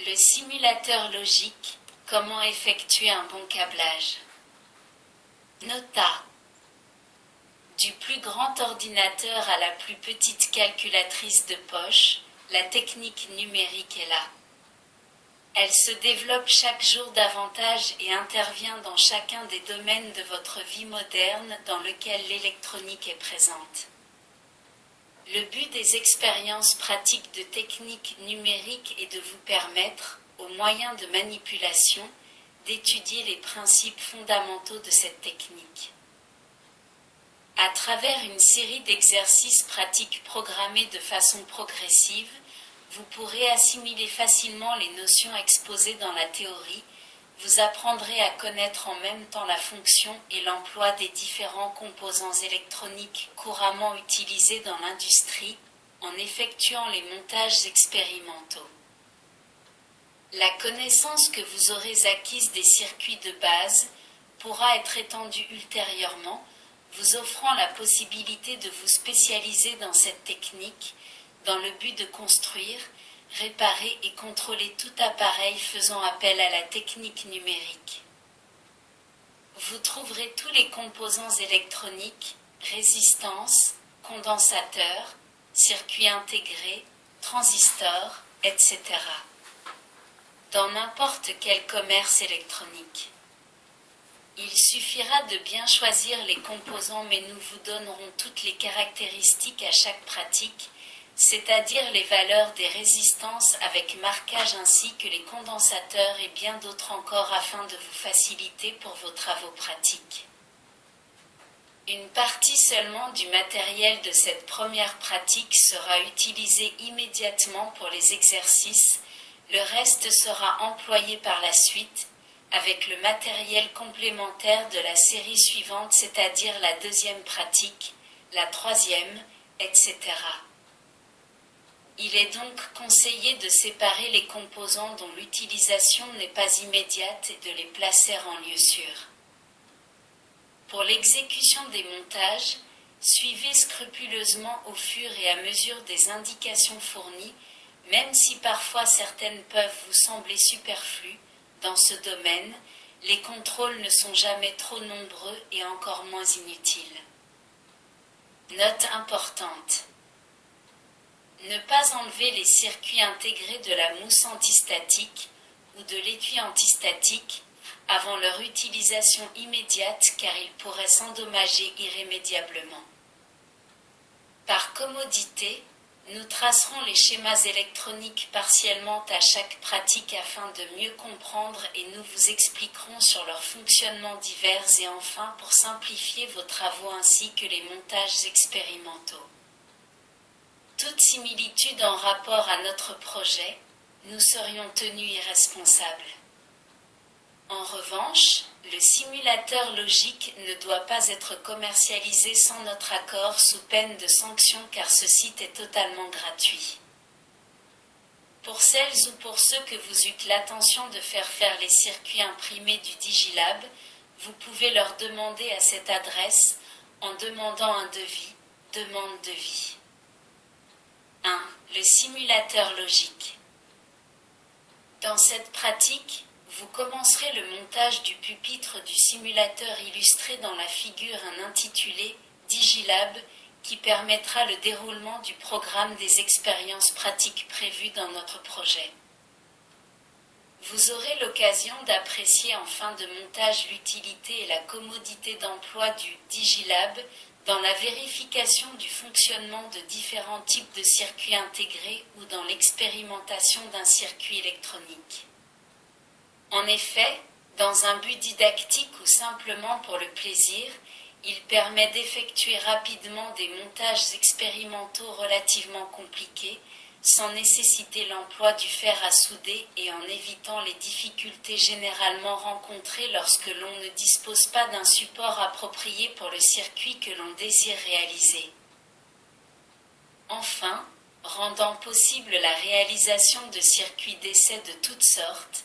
Le simulateur logique, comment effectuer un bon câblage. Nota. Du plus grand ordinateur à la plus petite calculatrice de poche, la technique numérique est là. Elle se développe chaque jour davantage et intervient dans chacun des domaines de votre vie moderne dans lequel l'électronique est présente. Le but des expériences pratiques de techniques numériques est de vous permettre, au moyen de manipulation, d'étudier les principes fondamentaux de cette technique. À travers une série d'exercices pratiques programmés de façon progressive, vous pourrez assimiler facilement les notions exposées dans la théorie, vous apprendrez à connaître en même temps la fonction et l'emploi des différents composants électroniques couramment utilisés dans l'industrie, en effectuant les montages expérimentaux. La connaissance que vous aurez acquise des circuits de base pourra être étendue ultérieurement, vous offrant la possibilité de vous spécialiser dans cette technique, dans le but de construire, réparer et contrôler tout appareil faisant appel à la technique numérique. Vous trouverez tous les composants électroniques, résistances, condensateurs, circuits intégrés, transistors, etc. dans n'importe quel commerce électronique. Il suffira de bien choisir les composants, mais nous vous donnerons toutes les caractéristiques à chaque pratique, c'est-à-dire les valeurs des résistances avec marquage ainsi que les condensateurs et bien d'autres encore afin de vous faciliter pour vos travaux pratiques. Une partie seulement du matériel de cette première pratique sera utilisée immédiatement pour les exercices, le reste sera employé par la suite, avec le matériel complémentaire de la série suivante, c'est-à-dire la deuxième pratique, la troisième, etc. Il est donc conseillé de séparer les composants dont l'utilisation n'est pas immédiate et de les placer en lieu sûr. Pour l'exécution des montages, suivez scrupuleusement au fur et à mesure des indications fournies, même si parfois certaines peuvent vous sembler superflues. Dans ce domaine, les contrôles ne sont jamais trop nombreux et encore moins inutiles. Note importante. Ne pas enlever les circuits intégrés de la mousse antistatique ou de l'étui antistatique avant leur utilisation immédiate car ils pourraient s'endommager irrémédiablement. Par commodité, nous tracerons les schémas électroniques partiellement à chaque pratique afin de mieux comprendre et nous vous expliquerons sur leur fonctionnement divers et enfin pour simplifier vos travaux ainsi que les montages expérimentaux. Toute similitude en rapport à notre projet, nous serions tenus irresponsables. En revanche, le simulateur logique ne doit pas être commercialisé sans notre accord sous peine de sanction car ce site est totalement gratuit. Pour celles ou pour ceux que vous eûtes l'attention de faire les circuits imprimés du Digilab, vous pouvez leur demander à cette adresse en demandant un devis, demande devis. 1. Le simulateur logique. Dans cette pratique, vous commencerez le montage du pupitre du simulateur illustré dans la figure 1 intitulée Digilab qui permettra le déroulement du programme des expériences pratiques prévues dans notre projet. Vous aurez l'occasion d'apprécier en fin de montage l'utilité et la commodité d'emploi du Digilab dans la vérification du fonctionnement de différents types de circuits intégrés ou dans l'expérimentation d'un circuit électronique. En effet, dans un but didactique ou simplement pour le plaisir, il permet d'effectuer rapidement des montages expérimentaux relativement compliqués, sans nécessiter l'emploi du fer à souder et en évitant les difficultés généralement rencontrées lorsque l'on ne dispose pas d'un support approprié pour le circuit que l'on désire réaliser. Enfin, rendant possible la réalisation de circuits d'essai de toutes sortes,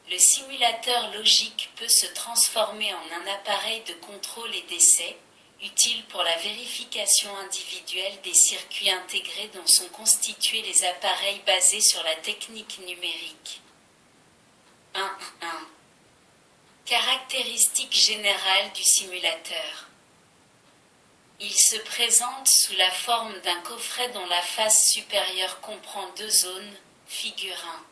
le simulateur logique peut se transformer en un appareil de contrôle et d'essai, utile pour la vérification individuelle des circuits intégrés dont sont constitués les appareils basés sur la technique numérique. 1.1. Caractéristiques générales du simulateur. Il se présente sous la forme d'un coffret dont la face supérieure comprend deux zones, figure 1.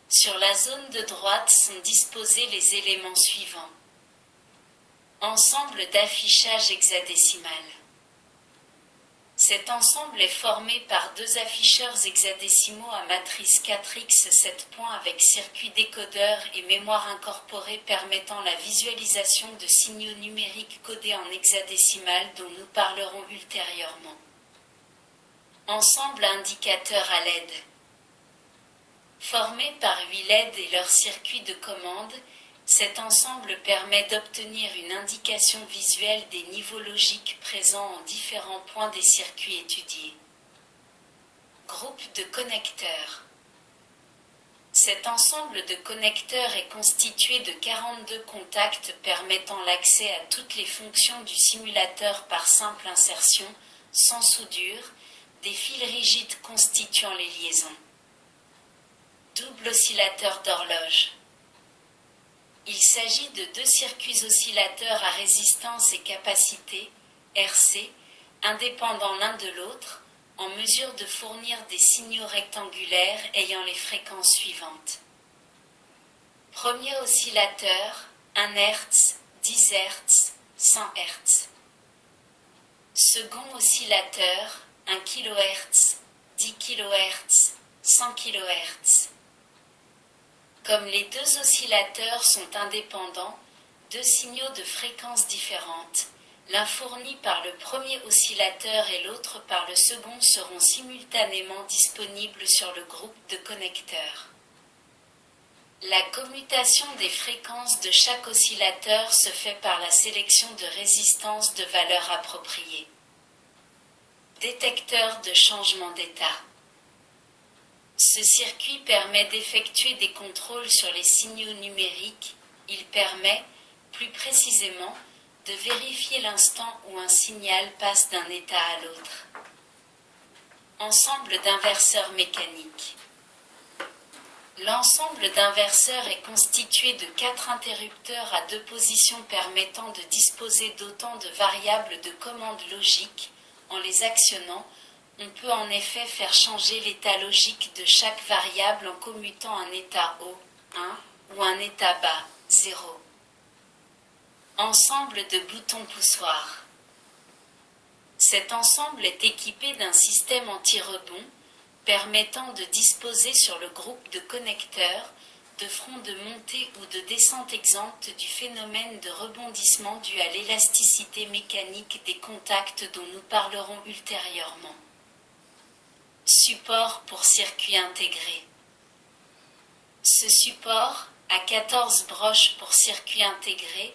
Sur la zone de droite sont disposés les éléments suivants. Ensemble d'affichage hexadécimal. Cet ensemble est formé par deux afficheurs hexadécimaux à matrice 4x 7 points avec circuit décodeur et mémoire incorporée permettant la visualisation de signaux numériques codés en hexadécimal dont nous parlerons ultérieurement. Ensemble indicateur à LED. Formé par 8 LED et leur circuit de commande, cet ensemble permet d'obtenir une indication visuelle des niveaux logiques présents en différents points des circuits étudiés. Groupe de connecteurs. Cet ensemble de connecteurs est constitué de 42 contacts permettant l'accès à toutes les fonctions du simulateur par simple insertion, sans soudure, des fils rigides constituant les liaisons. Double oscillateur d'horloge. Il s'agit de deux circuits oscillateurs à résistance et capacité, RC, indépendants l'un de l'autre, en mesure de fournir des signaux rectangulaires ayant les fréquences suivantes. Premier oscillateur, 1 Hz, 10 Hz, 100 Hz. Second oscillateur, 1 kHz, 10 kHz, 100 kHz. Comme les deux oscillateurs sont indépendants, deux signaux de fréquences différentes, l'un fourni par le premier oscillateur et l'autre par le second seront simultanément disponibles sur le groupe de connecteurs. La commutation des fréquences de chaque oscillateur se fait par la sélection de résistances de valeur appropriée. Détecteur de changement d'état. Ce circuit permet d'effectuer des contrôles sur les signaux numériques. Il permet, plus précisément, de vérifier l'instant où un signal passe d'un état à l'autre. Ensemble d'inverseurs mécaniques. L'ensemble d'inverseurs est constitué de 4 interrupteurs à deux positions permettant de disposer d'autant de variables de commande logique. En les actionnant, on peut en effet faire changer l'état logique de chaque variable en commutant un état haut, 1, ou un état bas, 0. Ensemble de boutons poussoirs. Cet ensemble est équipé d'un système anti-rebond permettant de disposer sur le groupe de connecteurs de fronts de montée ou de descente exemptes du phénomène de rebondissement dû à l'élasticité mécanique des contacts dont nous parlerons ultérieurement. Support pour circuit intégré. Ce support, à 14 broches pour circuit intégré,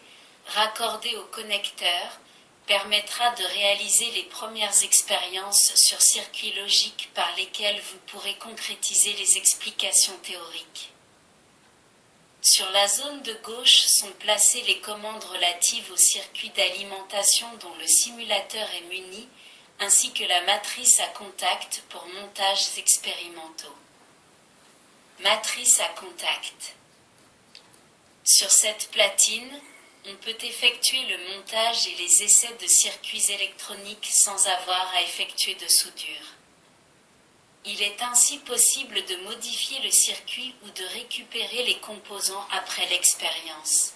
raccordé au connecteur, permettra de réaliser les premières expériences sur circuits logiques par lesquels vous pourrez concrétiser les explications théoriques. Sur la zone de gauche sont placées les commandes relatives au circuit d'alimentation dont le simulateur est muni, ainsi que la matrice à contact pour montages expérimentaux. Matrice à contact. Sur cette platine, on peut effectuer le montage et les essais de circuits électroniques sans avoir à effectuer de soudure. Il est ainsi possible de modifier le circuit ou de récupérer les composants après l'expérience.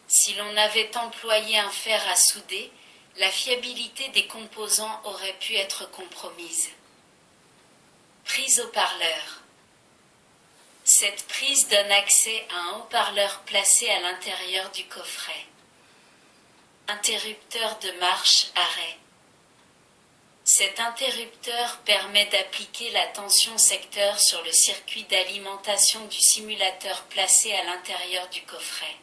Si l'on avait employé un fer à souder, la fiabilité des composants aurait pu être compromise. Prise haut-parleur. Cette prise donne accès à un haut-parleur placé à l'intérieur du coffret. Interrupteur de marche-arrêt. Cet interrupteur permet d'appliquer la tension secteur sur le circuit d'alimentation du simulateur placé à l'intérieur du coffret.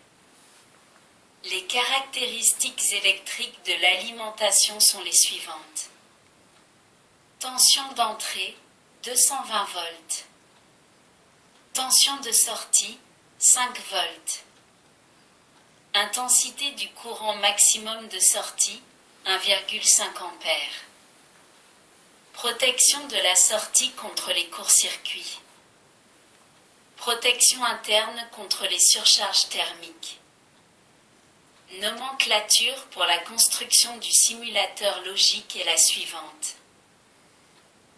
Les caractéristiques électriques de l'alimentation sont les suivantes. Tension d'entrée, 220 volts. Tension de sortie, 5 volts. Intensité du courant maximum de sortie, 1,5 ampères. Protection de la sortie contre les courts-circuits. Protection interne contre les surcharges thermiques. Nomenclature pour la construction du simulateur logique est la suivante.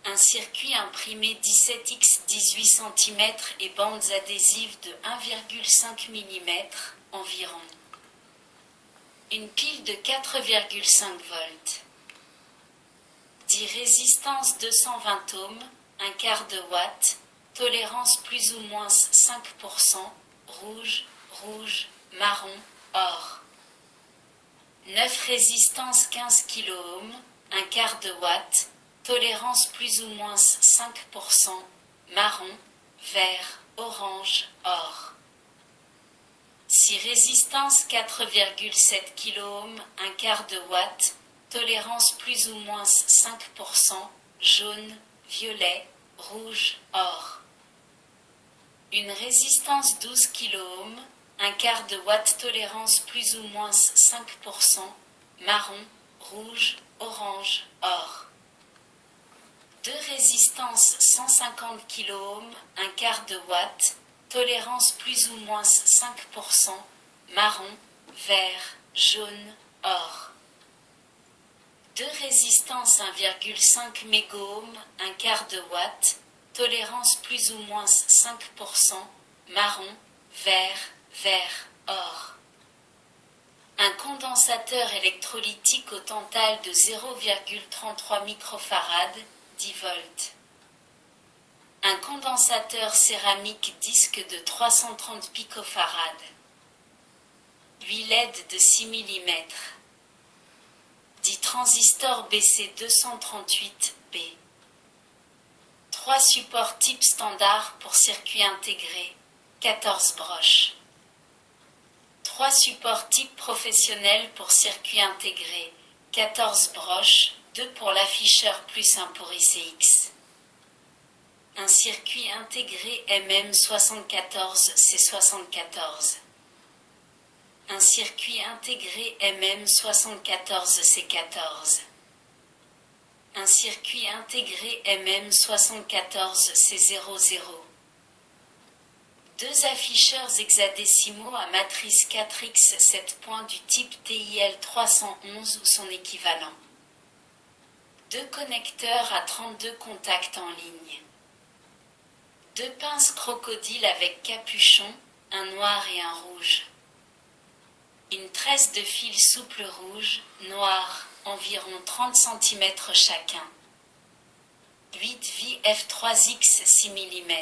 Un circuit imprimé 17x 18 cm et bandes adhésives de 1,5 mm environ. Une pile de 4,5 volts. 10 résistance 220 ohms, un quart de watt, tolérance plus ou moins 5%, rouge, rouge, marron, or. 9 résistance 15 kΩ, un quart de watt, tolérance plus ou moins 5%, marron, vert, orange, or. 6 résistance 4,7 kΩ, un quart de watt, tolérance plus ou moins 5%, jaune, violet, rouge, or. Une résistance 12 kΩ, un quart de watt, tolérance plus ou moins 5%, marron, rouge, orange, or. 2 résistances 150 kΩ, un quart de watt, tolérance plus ou moins 5%, marron, vert, jaune, or. 2 résistances 1,5 MΩ, un quart de watt, tolérance plus ou moins 5%, marron, vert, vert, or. Un condensateur électrolytique au total de 0,33 microfarad, 10 volts. Un condensateur céramique disque de 330 picofarad. 8 LED de 6 mm. 10 transistors BC238B. 3 supports type standard pour circuit intégré, 14 broches. 3 supports type professionnel pour circuit intégré, 14 broches, 2 pour l'afficheur plus 1 pour ICX. Un circuit intégré MM74C74. Un circuit intégré MM74C14. Un circuit intégré MM74C00. 2 afficheurs hexadécimaux à matrice 4x 7 points du type TIL311 ou son équivalent. 2 connecteurs à 32 contacts en ligne. 2 pinces crocodiles avec capuchon, un noir et un rouge. Une tresse de fil souple rouge, noir, environ 30 cm chacun. 8 vis F3X 6 mm.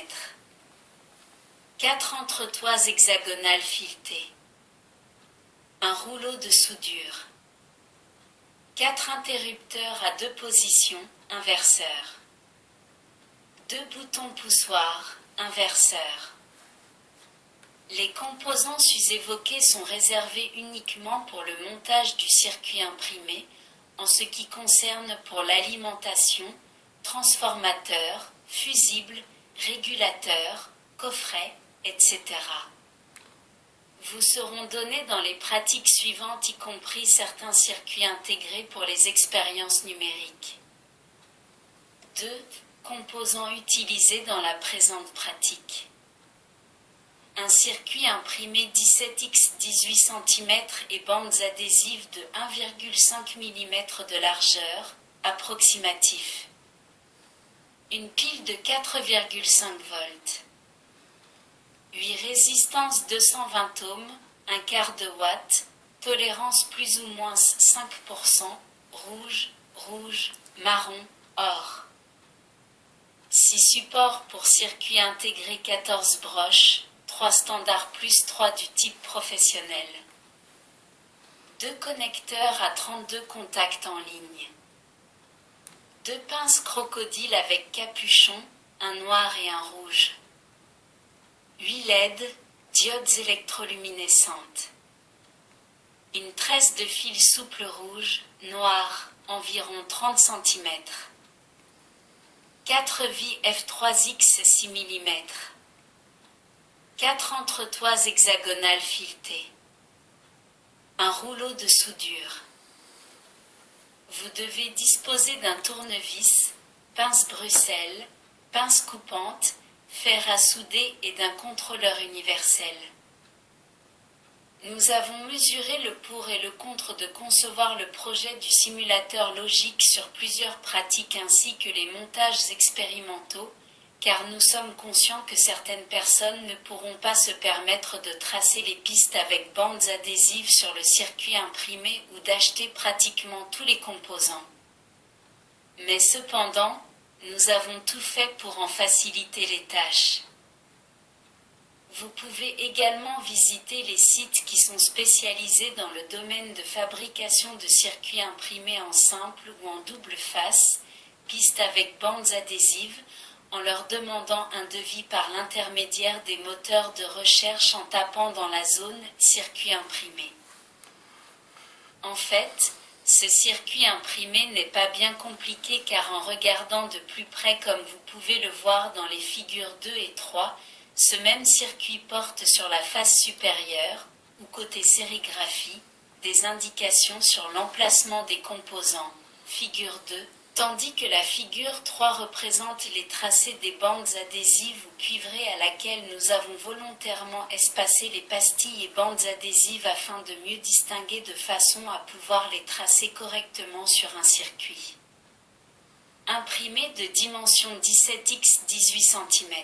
4 entretoises hexagonales filetées. Un rouleau de soudure. 4 interrupteurs à 2 positions, inverseurs. 2 boutons poussoirs, inverseurs. Les composants sus-évoqués sont réservés uniquement pour le montage du circuit imprimé, en ce qui concerne pour l'alimentation, transformateur, fusible, régulateur, coffret, etc. Vous seront donnés dans les pratiques suivantes, y compris certains circuits intégrés pour les expériences numériques. 2. Composants utilisés dans la présente pratique. Un circuit imprimé 17x 18 cm et bandes adhésives de 1,5 mm de largeur, approximatif. Une pile de 4,5 volts. 8 résistances 220 ohms, un quart de watt, tolérance plus ou moins 5%, rouge, rouge, marron, or. 6 supports pour circuit intégré 14 broches, 3 standards plus 3 du type professionnel. 2 connecteurs à 32 contacts en ligne. 2 pinces crocodiles avec capuchon, un noir et un rouge. 8 LED, diodes électroluminescentes. Une tresse de fil souple rouge, noir, environ 30 cm. 4 vis F3X 6 mm. 4 entretoises hexagonales filetées. Un rouleau de soudure. Vous devez disposer d'un tournevis, pince Bruxelles, pince coupante fer à souder et d'un contrôleur universel. Nous avons mesuré le pour et le contre de concevoir le projet du simulateur logique sur plusieurs pratiques ainsi que les montages expérimentaux, car nous sommes conscients que certaines personnes ne pourront pas se permettre de tracer les pistes avec bandes adhésives sur le circuit imprimé ou d'acheter pratiquement tous les composants. Mais cependant, nous avons tout fait pour en faciliter les tâches. Vous pouvez également visiter les sites qui sont spécialisés dans le domaine de fabrication de circuits imprimés en simple ou en double face, pistes avec bandes adhésives, en leur demandant un devis par l'intermédiaire des moteurs de recherche en tapant dans la zone « circuit imprimé ». En fait, ce circuit imprimé n'est pas bien compliqué car en regardant de plus près comme vous pouvez le voir dans les figures 2 et 3, ce même circuit porte sur la face supérieure, ou côté sérigraphie, des indications sur l'emplacement des composants, figure 2, tandis que la figure 3 représente les tracés des bandes adhésives ou cuivrées à laquelle nous avons volontairement espacé les pastilles et bandes adhésives afin de mieux distinguer de façon à pouvoir les tracer correctement sur un circuit. Imprimé de dimension 17 x 18 cm.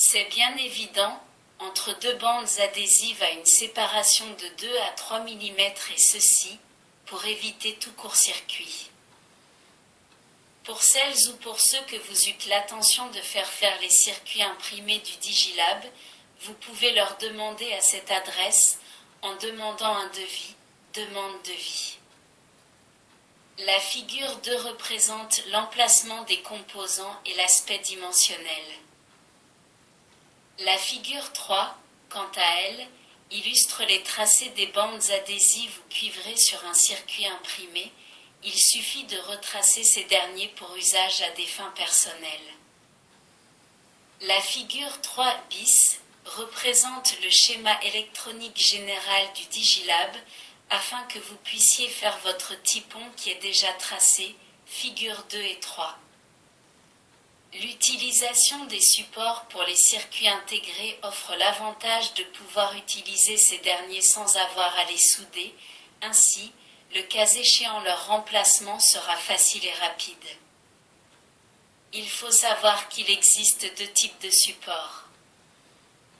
C'est bien évident, entre deux bandes adhésives à une séparation de 2 à 3 mm et ceci, pour éviter tout court-circuit. Pour celles ou pour ceux que vous eûtes l'attention de faire les circuits imprimés du Digilab, vous pouvez leur demander à cette adresse, en demandant un devis, demande devis. La figure 2 représente l'emplacement des composants et l'aspect dimensionnel. La figure 3, quant à elle, illustre les tracés des bandes adhésives ou cuivrées sur un circuit imprimé. Il suffit de retracer ces derniers pour usage à des fins personnelles. La figure 3 bis représente le schéma électronique général du Digilab afin que vous puissiez faire votre typon qui est déjà tracé, figure 2 et 3. L'utilisation des supports pour les circuits intégrés offre l'avantage de pouvoir utiliser ces derniers sans avoir à les souder, ainsi, le cas échéant leur remplacement sera facile et rapide. Il faut savoir qu'il existe deux types de supports.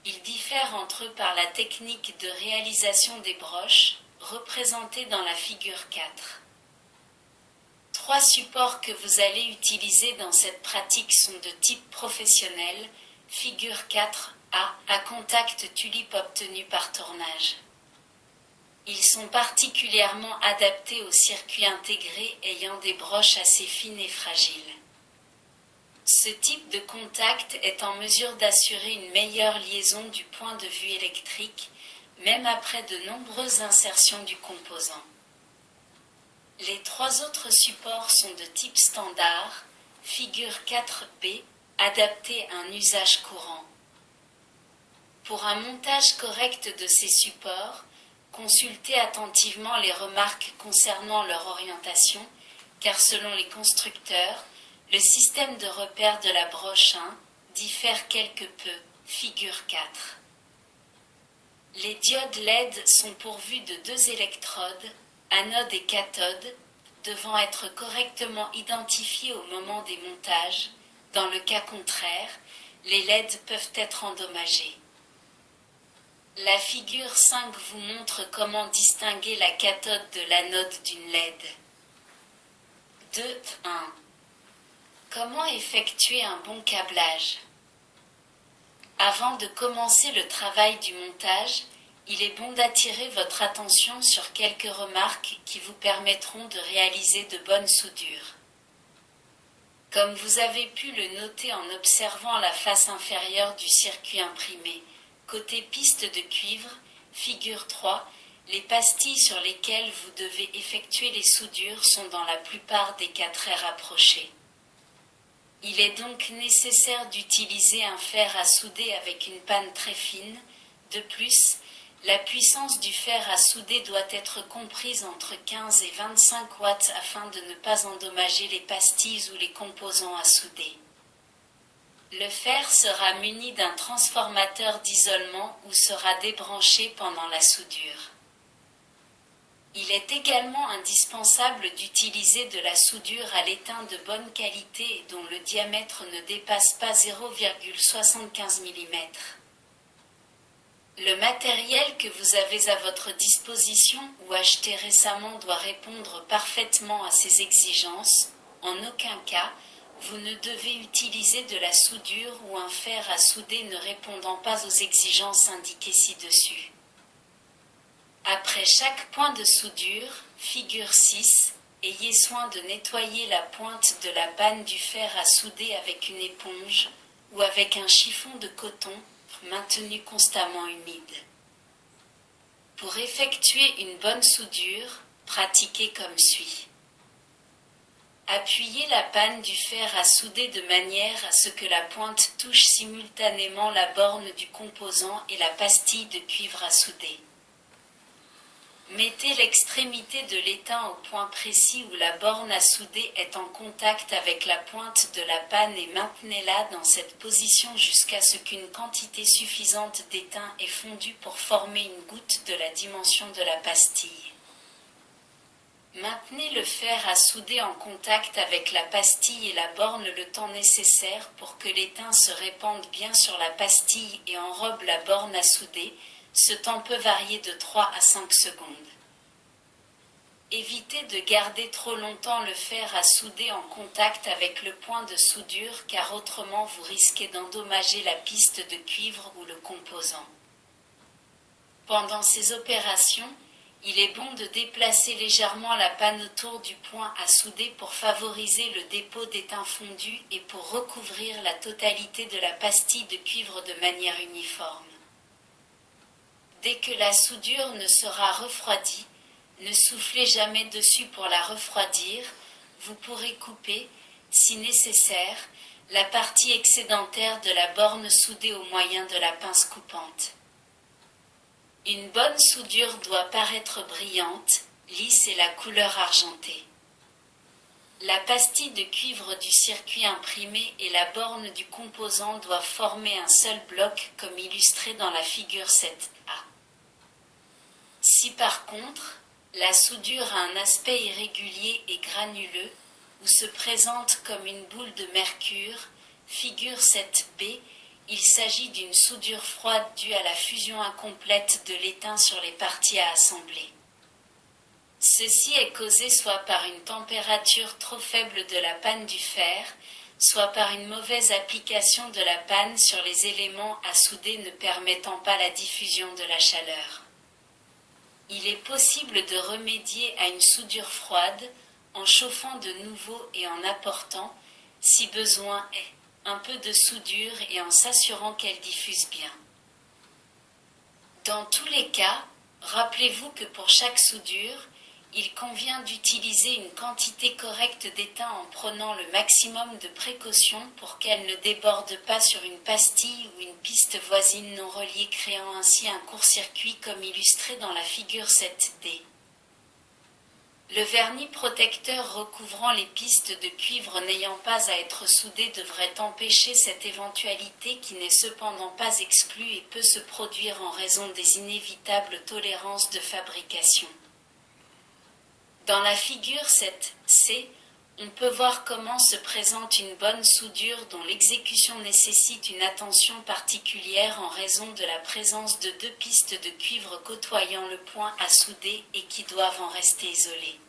Ils diffèrent entre eux par la technique de réalisation des broches, représentée dans la figure 4. Trois supports que vous allez utiliser dans cette pratique sont de type professionnel, figure 4A, à contact tulipe obtenu par tournage. Ils sont particulièrement adaptés aux circuits intégrés ayant des broches assez fines et fragiles. Ce type de contact est en mesure d'assurer une meilleure liaison du point de vue électrique, même après de nombreuses insertions du composant. Les trois autres supports sont de type standard, figure 4B, adaptés à un usage courant. Pour un montage correct de ces supports, consultez attentivement les remarques concernant leur orientation, car selon les constructeurs, le système de repère de la broche 1 diffère quelque peu, figure 4. Les diodes LED sont pourvues de deux électrodes, anode et cathode, devant être correctement identifiées au moment des montages. Dans le cas contraire, les LED peuvent être endommagés. La figure 5 vous montre comment distinguer la cathode de l'anode d'une LED. 2.1. Comment effectuer un bon câblage? Avant de commencer le travail du montage, il est bon d'attirer votre attention sur quelques remarques qui vous permettront de réaliser de bonnes soudures. Comme vous avez pu le noter en observant la face inférieure du circuit imprimé, côté piste de cuivre, figure 3, les pastilles sur lesquelles vous devez effectuer les soudures sont dans la plupart des cas très rapprochées. Il est donc nécessaire d'utiliser un fer à souder avec une panne très fine. De plus, la puissance du fer à souder doit être comprise entre 15 et 25 watts afin de ne pas endommager les pastilles ou les composants à souder. Le fer sera muni d'un transformateur d'isolement ou sera débranché pendant la soudure. Il est également indispensable d'utiliser de la soudure à l'étain de bonne qualité et dont le diamètre ne dépasse pas 0,75 mm. Le matériel que vous avez à votre disposition ou acheté récemment doit répondre parfaitement à ces exigences. En aucun cas, vous ne devez utiliser de la soudure ou un fer à souder ne répondant pas aux exigences indiquées ci-dessus. Après chaque point de soudure, figure 6, ayez soin de nettoyer la pointe de la panne du fer à souder avec une éponge ou avec un chiffon de coton maintenu constamment humide. Pour effectuer une bonne soudure, pratiquez comme suit. Appuyez la panne du fer à souder de manière à ce que la pointe touche simultanément la borne du composant et la pastille de cuivre à souder. Mettez l'extrémité de l'étain au point précis où la borne à souder est en contact avec la pointe de la panne et maintenez-la dans cette position jusqu'à ce qu'une quantité suffisante d'étain ait fondu pour former une goutte de la dimension de la pastille. Maintenez le fer à souder en contact avec la pastille et la borne le temps nécessaire pour que l'étain se répande bien sur la pastille et enrobe la borne à souder. Ce temps peut varier de 3 à 5 secondes. Évitez de garder trop longtemps le fer à souder en contact avec le point de soudure car autrement vous risquez d'endommager la piste de cuivre ou le composant. Pendant ces opérations, il est bon de déplacer légèrement la panne autour du point à souder pour favoriser le dépôt d'étain fondu et pour recouvrir la totalité de la pastille de cuivre de manière uniforme. Dès que la soudure ne sera refroidie, ne soufflez jamais dessus pour la refroidir, vous pourrez couper, si nécessaire, la partie excédentaire de la borne soudée au moyen de la pince coupante. Une bonne soudure doit paraître brillante, lisse et la couleur argentée. La pastille de cuivre du circuit imprimé et la borne du composant doivent former un seul bloc comme illustré dans la figure 7a. Si par contre, la soudure a un aspect irrégulier et granuleux, ou se présente comme une boule de mercure, figure 7b, il s'agit d'une soudure froide due à la fusion incomplète de l'étain sur les parties à assembler. Ceci est causé soit par une température trop faible de la panne du fer, soit par une mauvaise application de la panne sur les éléments à souder ne permettant pas la diffusion de la chaleur. Il est possible de remédier à une soudure froide en chauffant de nouveau et en apportant, si besoin est, un peu de soudure et en s'assurant qu'elle diffuse bien. Dans tous les cas, rappelez-vous que pour chaque soudure, il convient d'utiliser une quantité correcte d'étain en prenant le maximum de précautions pour qu'elle ne déborde pas sur une pastille ou une piste voisine non reliée créant ainsi un court-circuit comme illustré dans la figure 7D. Le vernis protecteur recouvrant les pistes de cuivre n'ayant pas à être soudé devrait empêcher cette éventualité qui n'est cependant pas exclue et peut se produire en raison des inévitables tolérances de fabrication. Dans la figure 7C, on peut voir comment se présente une bonne soudure dont l'exécution nécessite une attention particulière en raison de la présence de deux pistes de cuivre côtoyant le point à souder et qui doivent en rester isolées.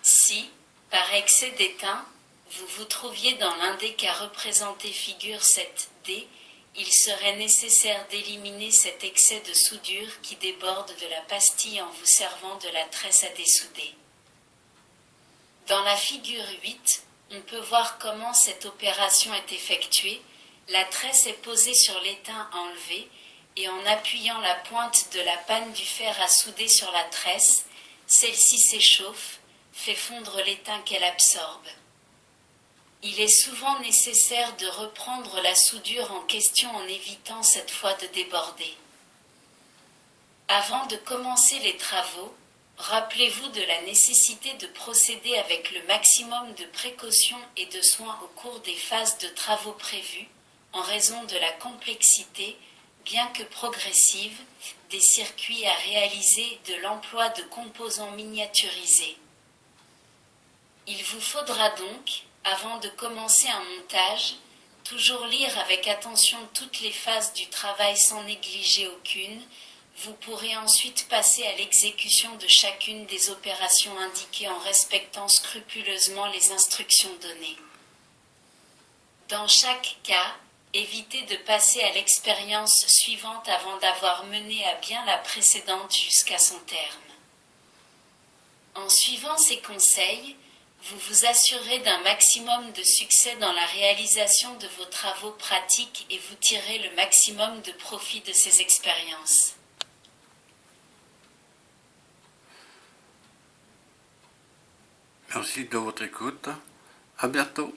Si, par excès d'étain, vous vous trouviez dans l'un des cas représentés figure 7D, il serait nécessaire d'éliminer cet excès de soudure qui déborde de la pastille en vous servant de la tresse à dessouder. Dans la figure 8, on peut voir comment cette opération est effectuée. La tresse est posée sur l'étain enlevé et en appuyant la pointe de la panne du fer à souder sur la tresse, celle-ci s'échauffe, fait fondre l'étain qu'elle absorbe. Il est souvent nécessaire de reprendre la soudure en question en évitant cette fois de déborder. Avant de commencer les travaux, Rappelez-vous de la nécessité de procéder avec le maximum de précaution et de soin au cours des phases de travaux prévues, en raison de la complexité, bien que progressive, des circuits à réaliser et de l'emploi de composants miniaturisés. Il vous faudra donc, avant de commencer un montage, toujours lire avec attention toutes les phases du travail sans négliger aucune. Vous pourrez ensuite passer à l'exécution de chacune des opérations indiquées en respectant scrupuleusement les instructions données. Dans chaque cas, évitez de passer à l'expérience suivante avant d'avoir mené à bien la précédente jusqu'à son terme. En suivant ces conseils, vous vous assurez d'un maximum de succès dans la réalisation de vos travaux pratiques et vous tirez le maximum de profit de ces expériences. Merci de votre écoute. À bientôt.